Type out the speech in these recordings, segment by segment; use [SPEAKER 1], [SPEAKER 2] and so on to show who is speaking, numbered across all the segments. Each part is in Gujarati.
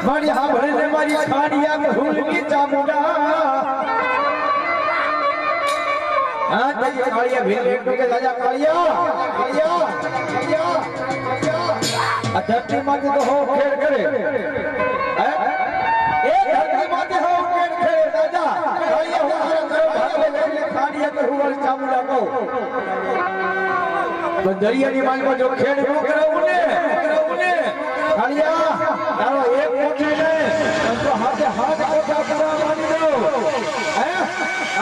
[SPEAKER 1] मारी हाँ भले मारी छाड़िया के हुल की चामुंडा हाँ तेरी कालिया भेल एक के राजा कालिया कालिया कालिया धरती माते तो हो खेल करे एक धरती माते हो खेल करे राजा कालिया हो भले भले छाड़िया के हुल चामुंडा को तो दरिया की माल में जो खेल वो करे उन्हें कालिया तारो एक कोठे ले तो हाथे हाथ कोठा करा मानी दो हैं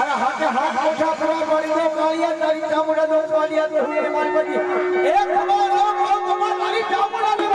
[SPEAKER 1] अरे हाथे हाथ कोठा करा मानी दो कालिया तारी चामुंडा दो कालिया तो हुए माल बनी एक बार लोग तारी चामुंडा दो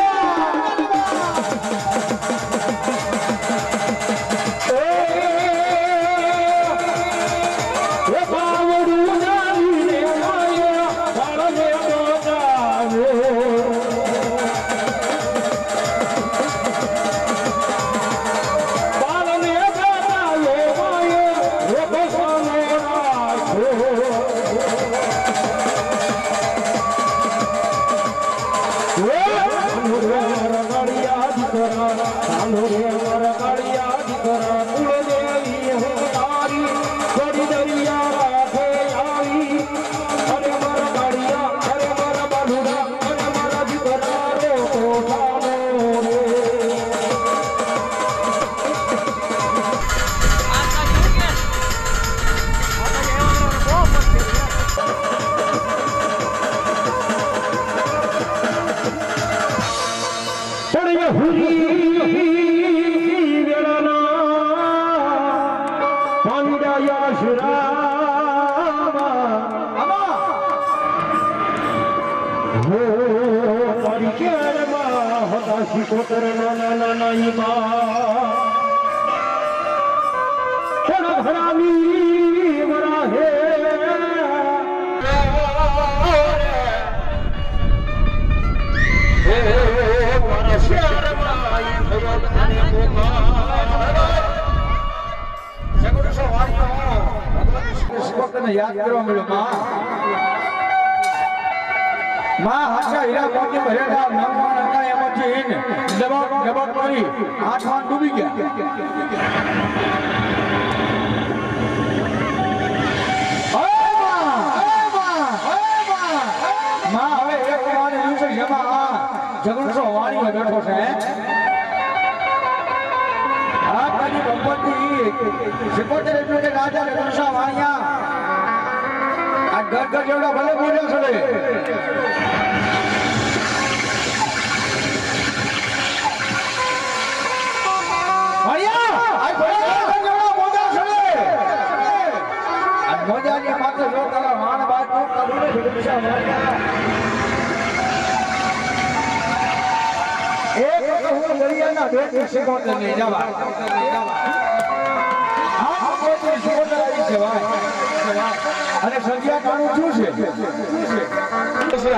[SPEAKER 1] याद करो मिलो मां हाशा हीरा मोती भरेला नमवान હતા એમાંથી જવાબ જવાબ કરી આઠવાન ડૂબી ગયા मां હવે એક વાર દિવસે જમા જગણસો વાણીમાં બેઠો છે આ કાની ગણપતિ સિકોતેર એટલે કે રાજા જગણસા વાણિયા આ ગરગર જેવડા ભલે બોલ્યો છે તો જો તારા વાણ બાદ નું કદુને ભીડું માર્યા એક હું દરિયાના બેટ શિકોતર લઈ જવા આ કોઈ શિકોતર આવી છે ભાઈ અને સંજ્ઞા કાનું શું છે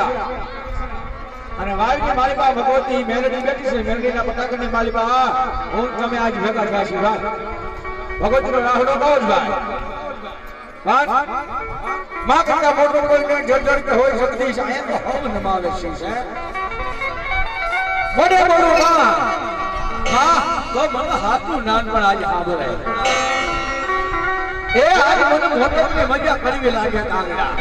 [SPEAKER 1] અને વાયની મારી પાસે ભગવતી મેલડી બેઠી છે મેલડીના પટાકની મારી પાસે હું તમે આજ ભેગા થાશી ભાઈ ભગવતીનો રાહડો કહો જ ભાઈ માં કરતા મોટો કોઈ જળ કે હોય શકતી છે એમ હોમ નમાવે છે મોડે મોડું હા તો મને હાથનું નાન પણ આજે સાંભળે એ આજે મને મોટરની મજા કરવી લાગે કાંગડા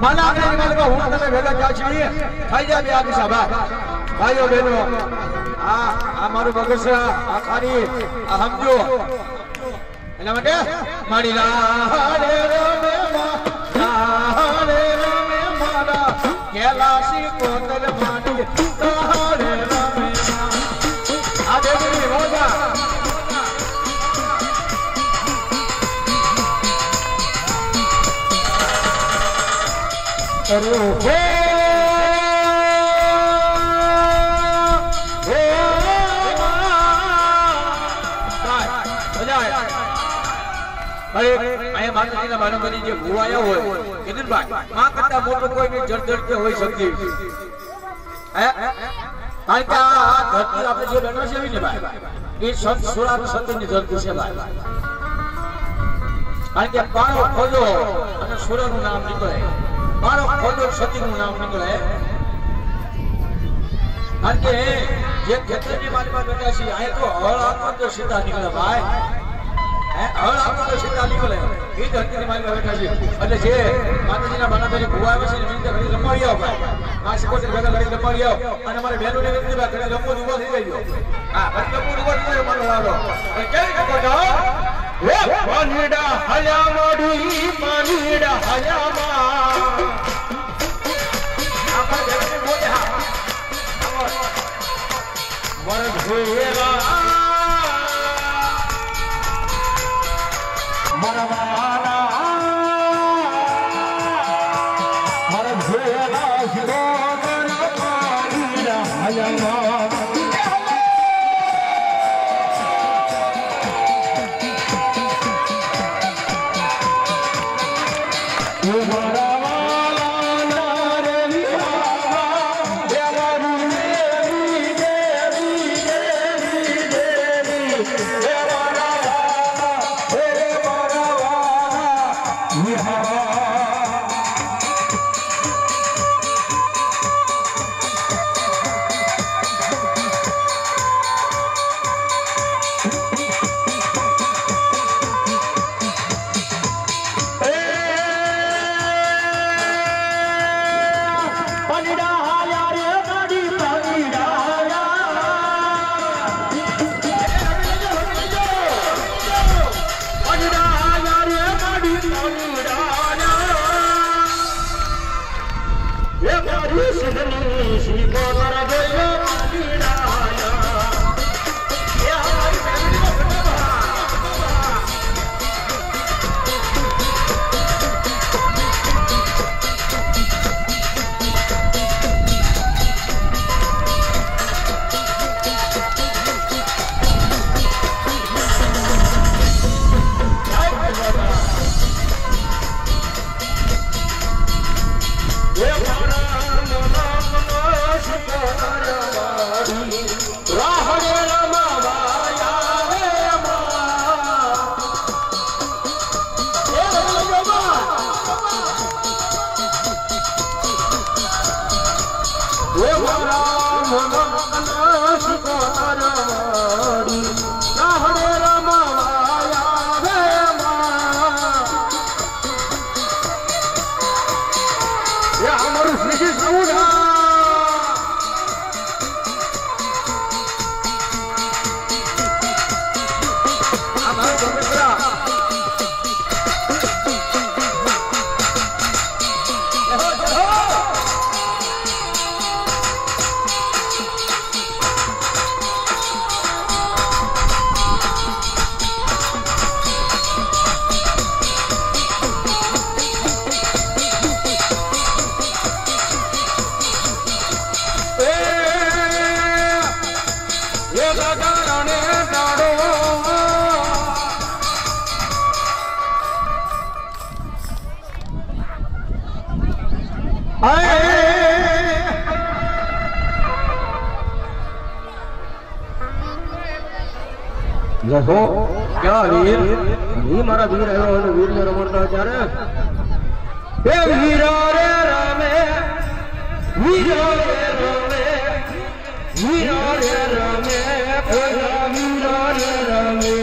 [SPEAKER 1] માના આગળ માલકો હું તમે ભેગા ક્યાં છીએ થઈ જા બે આગળ સાબા ભાઈઓ બહેનો આ મારું બગસરા આ ખારી આ સમજો એના માટે મારી રાહે રમે રાહે રમે મારા કેલાસી કોતર માડી રાહે રમે આ દેવી હોજા અરે અહીંયા માતાજીના બારંબારી જે ભુવાયા હોય કિશનભાઈ માં કરતા મોટો કોઈ જળજળ કે હોય શકતી કારણ કે આ ધરતી આપણે જે બનો છે ને ભાઈ એ સંત સુરાત સત્યની ધરતી છે ભાઈ કારણ કે પાણો ખોજો અને સુરાનું નામ નીકળે પાણો ખોજો સતીનું નામ નીકળે કારણ કે જે ખેતરની માલમાં બેઠા છે અહીંયા તો હળ આપો તો સીધા નીકળે ભાઈ હળ આપો તો સીધા નીકળે એ ધરતીની માલમાં બેઠા છે એટલે જે માતાજીના બાનાભાઈ ભુવા આવે છે ને એની ઘડી રમાડી આવો ભાઈ આ શિકોતર ભેગા ઘડી રમાડી આવો અને અમારે બહેનોને વિનંતી ભાઈ ઘડી રમવો ઉભો થઈ ગયો હા ઘડી રમવો ઉભો થઈ ગયો મારો લાલો કેવી શિકોતર એ પાણીડા હલ્યા મોડી પાણીડા હલ્યા જશો ક્યાં વીર વી મારા વીર આવ્યો અને વીર ને રમણતા ત્યારે એ વીરો રે રમે વીરો રે રમે વીરો રે રમે વીરો રે રમે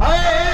[SPEAKER 2] Hey!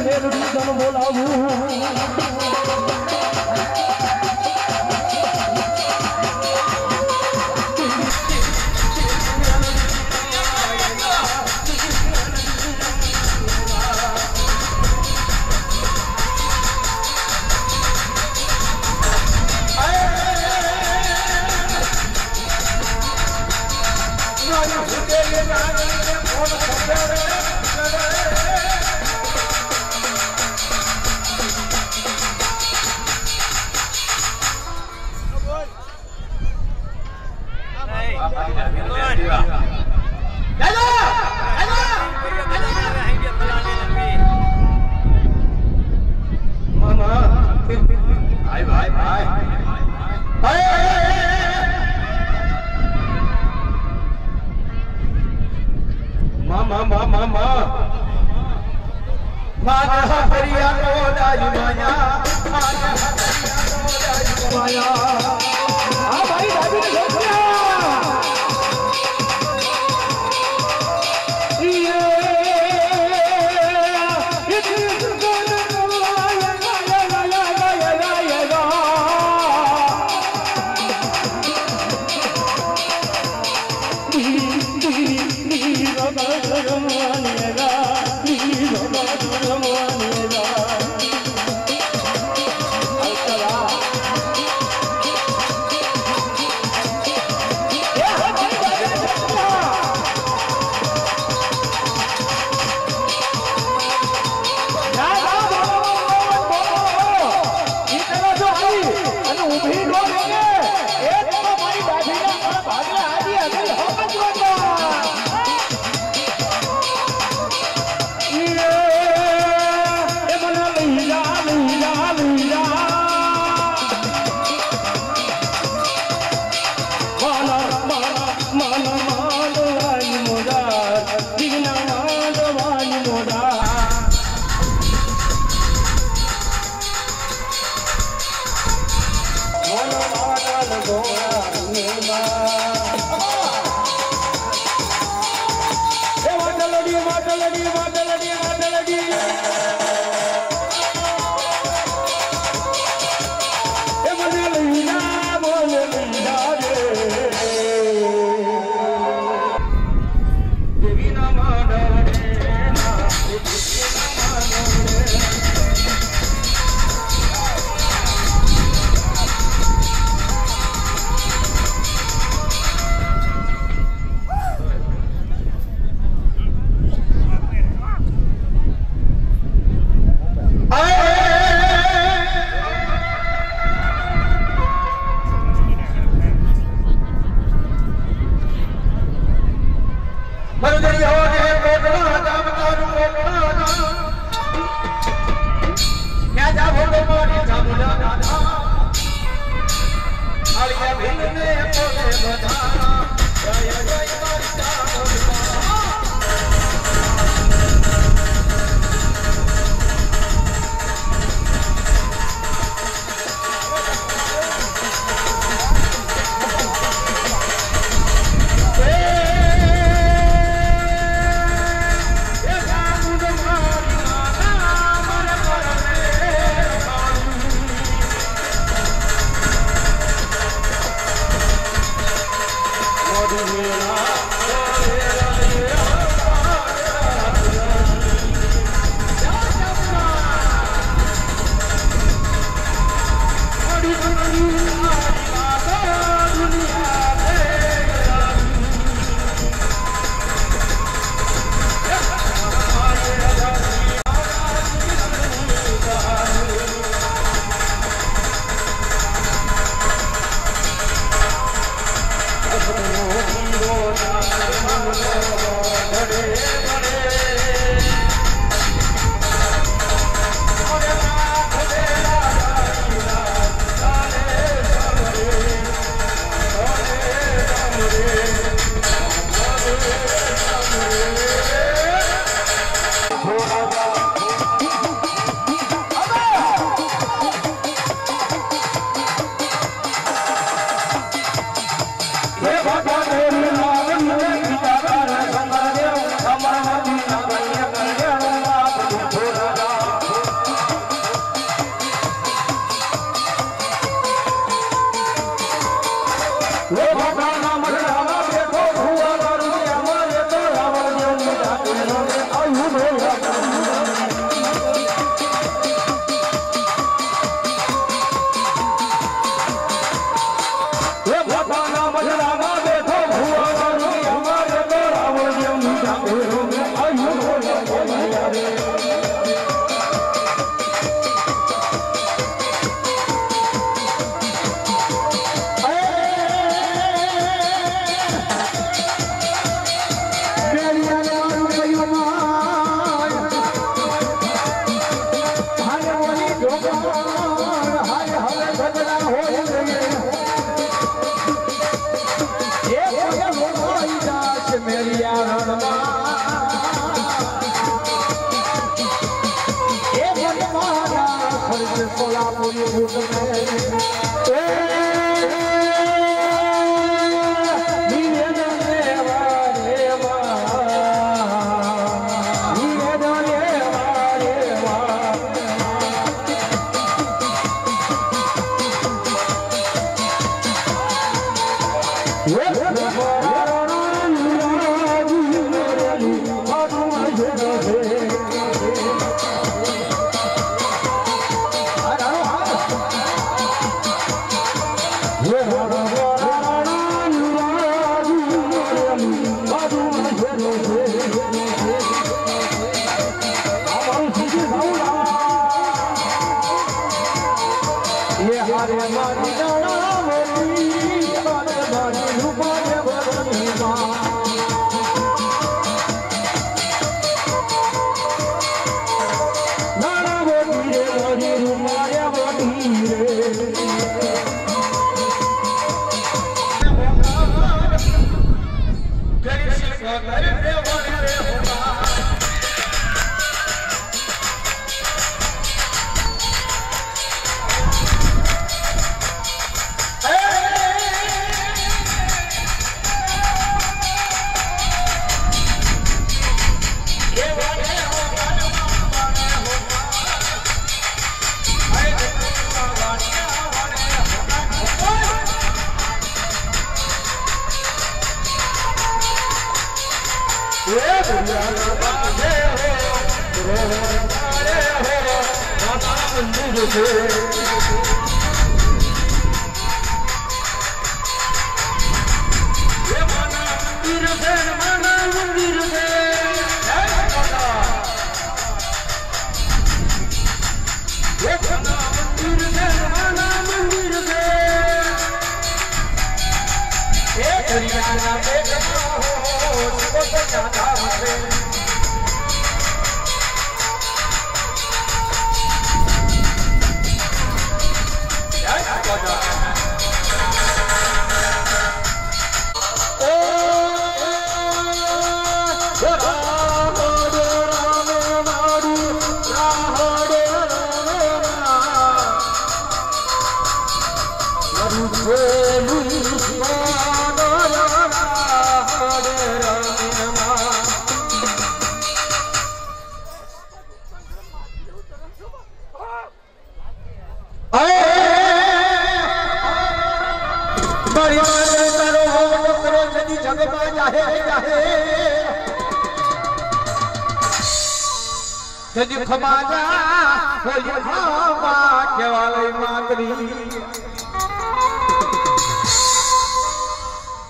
[SPEAKER 1] ભગવાન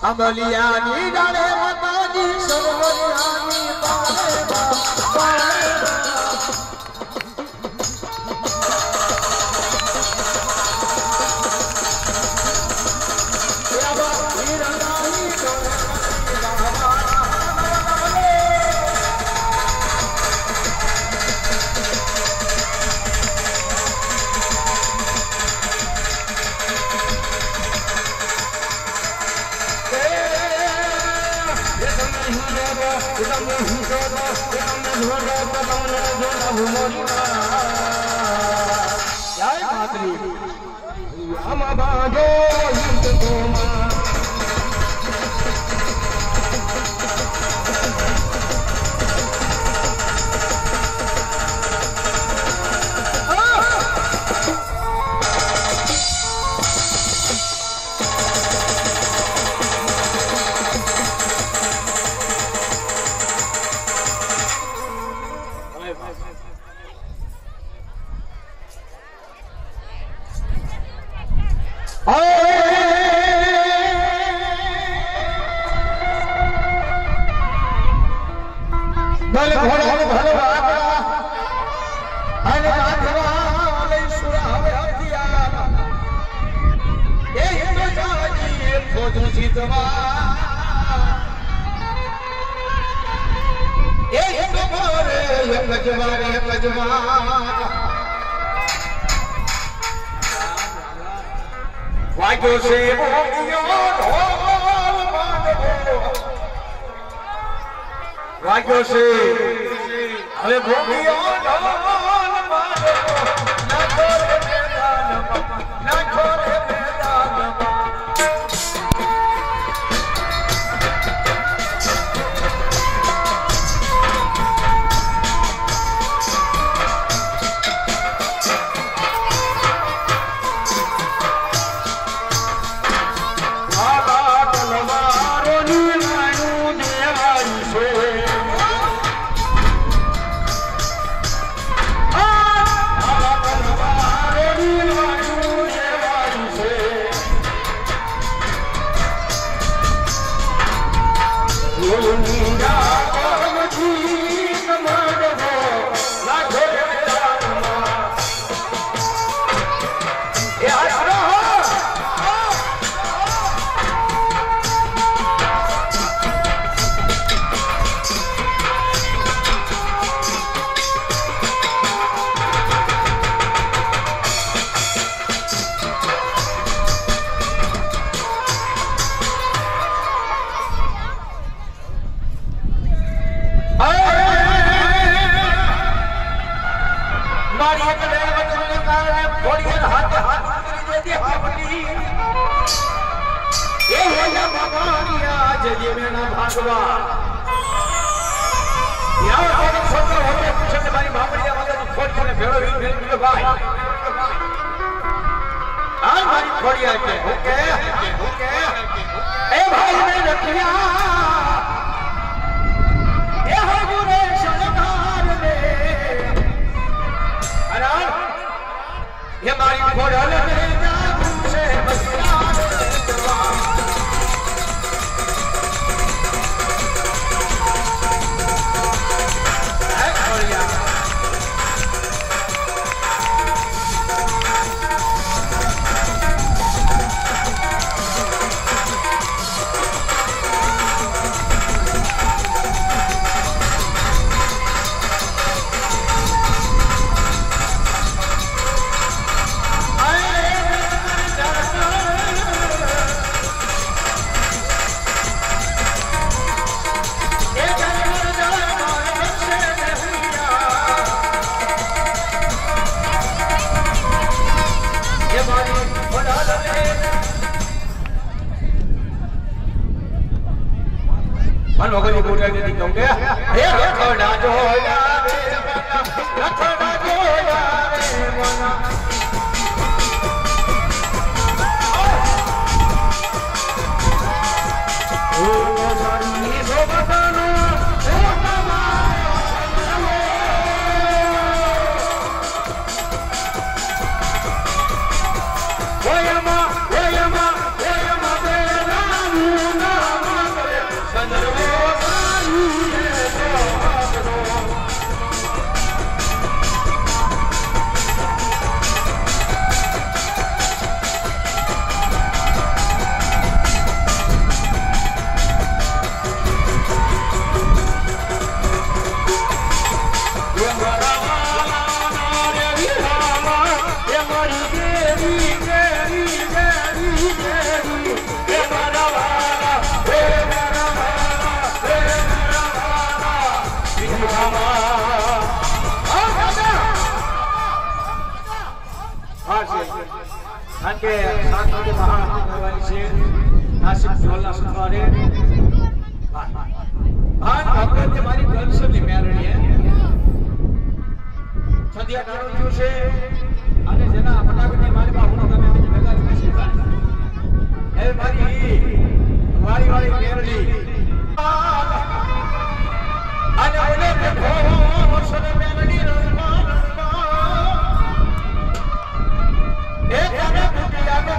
[SPEAKER 2] अमलियानी डाले माताजी सरोवरियानी पाले पाले ભલે ભલે ભલે અને માધવા લઈ સુરાવે હથિયાર એ હિન્દુ જાજી એ ફોજ જીતવા એ હિન્દુ મારે એક જવારે વાગ્યો છે વાગ્યો છે હવે ભોગિયો ઢોલ મારો નાખો રે મેદાનમાં નાખો રે મેદાનમાં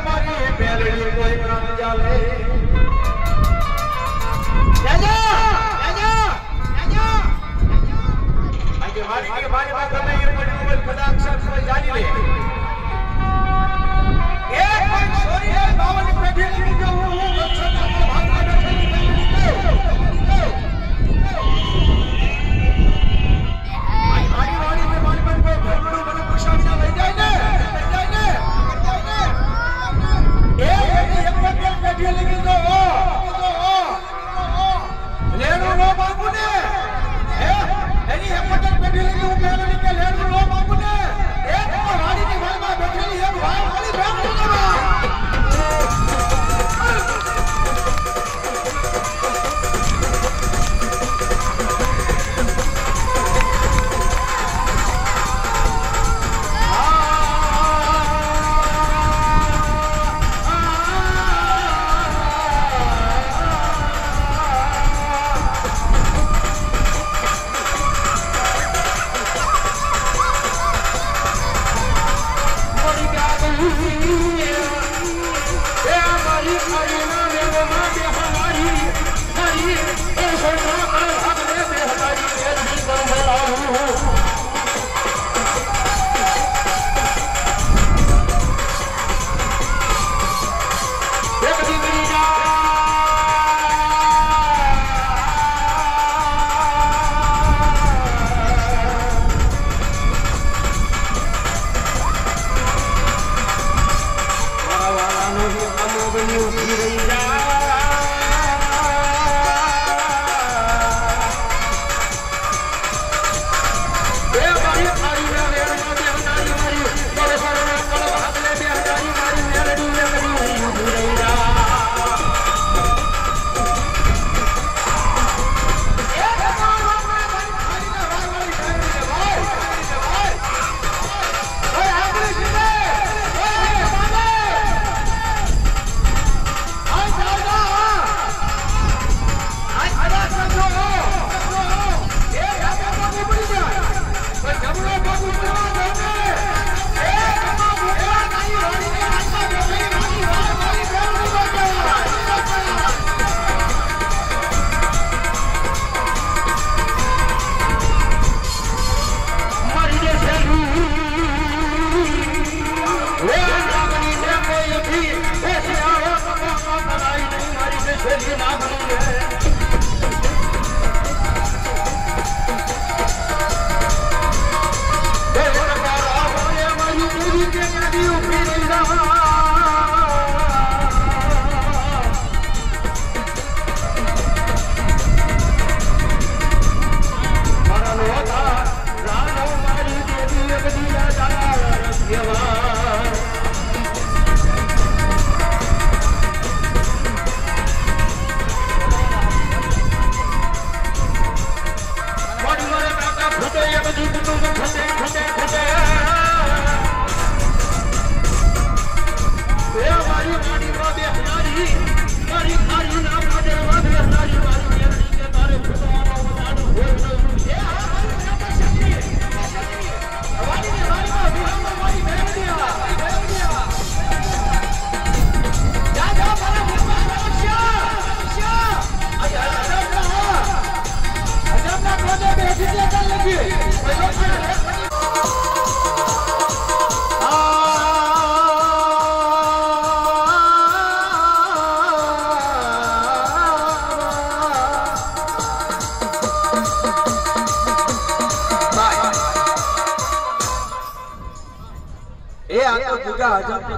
[SPEAKER 2] મારી વાડીમાં ગમે એ પડ્યું હોય કદાચ કોઈ જાણી લે એ કોઈ છોરી એ બાવની પેઢી લીધો હું વક્ષના ભાગમાં બેઠેલી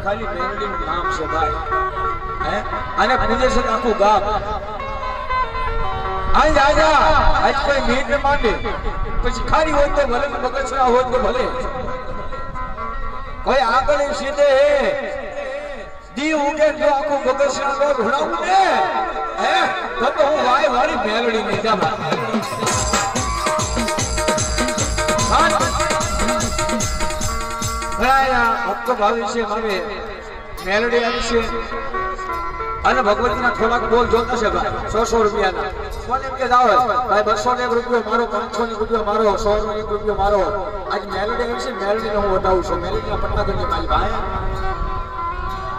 [SPEAKER 1] ખાલી મેલડીનું નામ છે ભાઈ હે અને પૂજે છે આખું ગામ આજ આજા આજ કોઈ મીટ ન માંડે પછી ખારી હોય તો ભલે બગસરા હોય તો ભલે કોઈ આગળ સીધે દી ઉગે જો આખું બગસરા નો ઘોડાવું ને હે તો હું વાય વાળી મેલડી નહીં જા ભક્ત ભાવી છે મારે મેલડી આવી છે અને ભગવતીના થોડાક બોલ જોતા છે ભાઈ 100 રૂપિયાના કોને કે જાવ ભાઈ 201 રૂપિયો મારો 500 રૂપિયો મારો 100 રૂપિયો મારો આજ મેલડી આવી છે મેલડીને હું બતાવું છું મેલડીના પટ્ટા ગણી મારી ભાઈ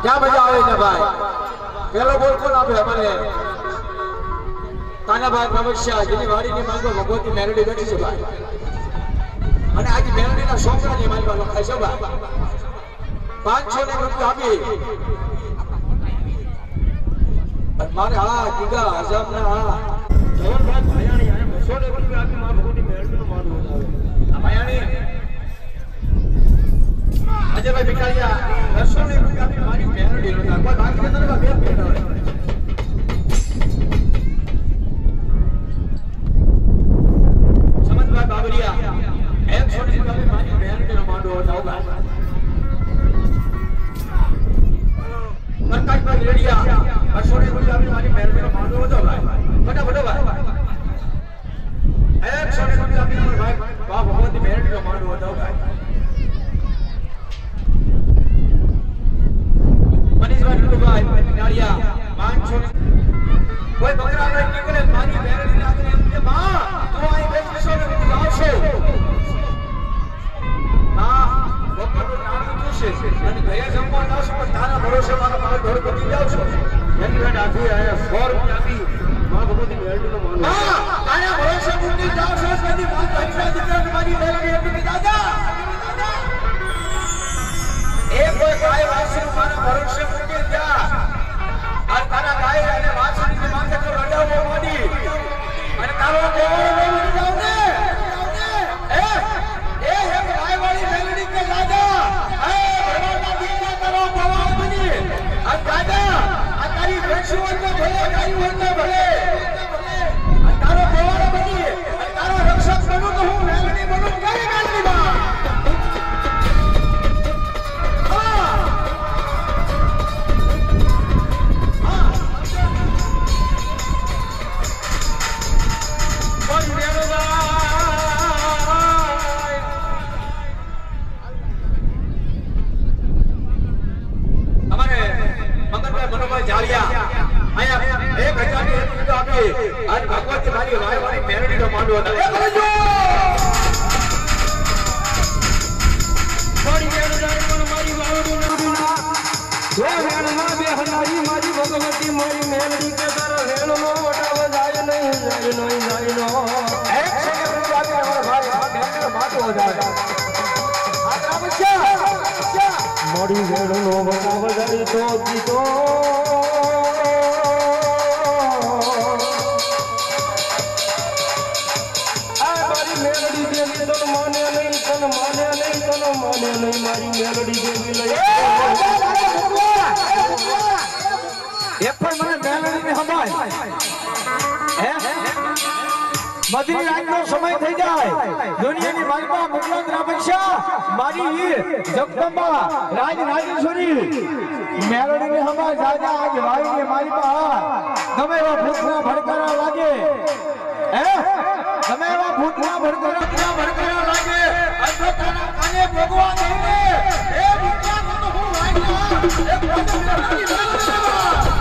[SPEAKER 1] ક્યાં મજા આવે ને ભાઈ પેલો બોલ કોણ આપે અમારે તાના ભાઈ ભવિષ્ય જેની વાડીની માંગો ભગવતી મેલડી બેઠી છે ભાઈ અને આજે મેલડીના છોકરાની મારી પાસે લખાય છે બા 500 ને રૂપિયા આપી અને મારે હા કીધા હજામ ના હા જવનભાઈ ભાયાણી આયા 200 ને રૂપિયા આપી મારા ભગવતી મેલડીનો માનવો આવે આ ભાયાણી અજયભાઈ બિકારિયા 200 ને રૂપિયા આપી મારી મેલડીનો કોઈ બાકી નથી બે બેઠા હોય સમજભાઈ બાબરિયા 100 ને રૂપિયા મારી મેલડીનો માનવો આવે પ્રકાશભાઈ રેડિયા 200 ને રૂપિયા આપી મારી મેલડીનો માનવો આવે ફટાફટ ભાઈ 100 ને રૂપિયા આપી મારા ભાઈ બા ભગવતી મેલડીનો માનવો આવે મનીષભાઈ ટુટુભાઈ નાળિયા 500 કોઈ બકરા લઈ નીકળે મારી મેલડી નાખને એમ કે માં તું અહીં બેસશો ને હું આવશો માં બકરો નાનું જોશે અને ગયા જમવા આવશો પણ તારા ભરોસે મારા બાળ ઘર બની જાવશો એની વાત આખી આયા 100 રૂપિયા આપી માં ભગવતી મેલડીનો માનવો હા તારા ભરોસે બની જાવશો કદી માં તારી દીકરા મારી મેલડી આપી દાદા એ કોઈ ગાય વાસી મારા ભરોસે મૂકી જા આ તારા ગાય અને વાસી માથે તો રડાવો મોડી અને તારો દેવળો બોલી જાવ ને એ ગાય વાળી મેલડી કે દાદા એ ભગવાનના દીકરા તારો ભગવાન બની આ દાદા આ તારી વેક્ષુઓ તો ભલે ગાયું હોત ભલે આ તારો દેવળો બની અને તારો રક્ષક બનું તો હું મેલડી બનું કઈ મેલડી બા
[SPEAKER 3] મોડી વેળનો બગાવ જાય તો દીધો આ મારી મેલડી દેવી તન માને નહીં તન માને નહીં તન માને નહીં મારી મેલડી દેવી લઈ
[SPEAKER 1] એક પણ મને મેલડીને હમાય હે મધરી રાતનો સમય થઈ જાય દુનિયાની માલપા મુકલત રામક્ષા મારી વીર જગદંબા રાજ રાજેશ્વરી મેલડીને હમા જાજા આજ વાઈને માલપા ગમે એવા ભૂતના ભડકારા લાગે હે ગમે એવા ભૂતના ભડકારા લાગે અજોતાના કાને ભગવાન દેને એ ભૂતના તો હું વાઈના એ ભગવાન મેલડી